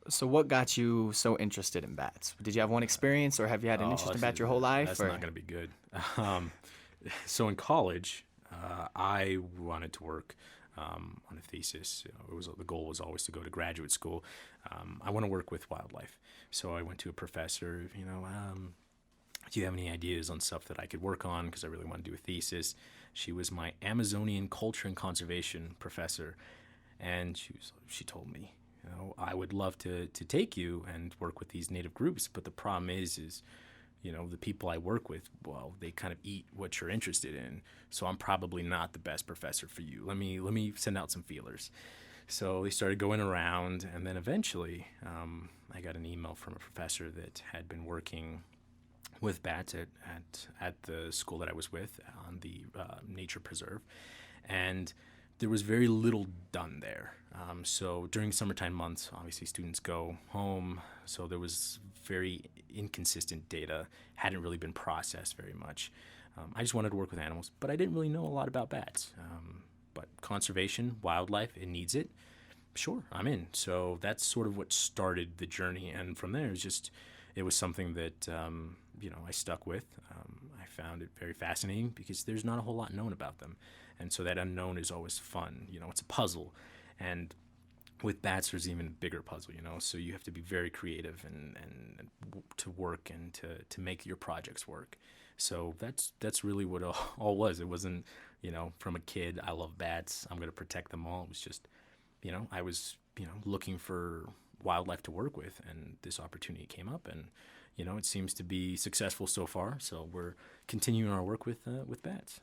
So what got you so interested in bats? Did you have one experience, or have you had an Oh, interest in bats your whole life? that's Or not going to be good. Um, so in college, I wanted to work on a thesis. It was the goal was always to go to graduate school. I want to work with wildlife, so I went to a professor. Do you have any ideas on stuff that I could work on? Because I really want to do a thesis. She was my Amazonian culture and conservation professor, and she told me, I would love to take you and work with these native groups, but the problem is the people I work with, well, they kind of eat what you're interested in. So I'm probably not the best professor for you. Let me send out some feelers. So they started going around, and then eventually, I got an email from a professor that had been working with bats at the school that I was with on the nature preserve, and there was very little done there. So during summertime months, obviously students go home, so there was very inconsistent data, hadn't really been processed very much. I just wanted to work with animals, but I didn't really know a lot about bats. But conservation, wildlife, it needs it. Sure, I'm in. So that's sort of what started the journey, and from there, it was something that I stuck with. I found it very fascinating because there's not a whole lot known about them, and so that unknown is always fun. It's a puzzle, and with bats, there's even a bigger puzzle. So you have to be very creative and to work and to make your projects work. So that's really what it all was. It wasn't from a kid. I love bats. I'm going to protect them all. It was just I was looking for wildlife to work with, and this opportunity came up, and it seems to be successful so far. So we're continuing our work with bats.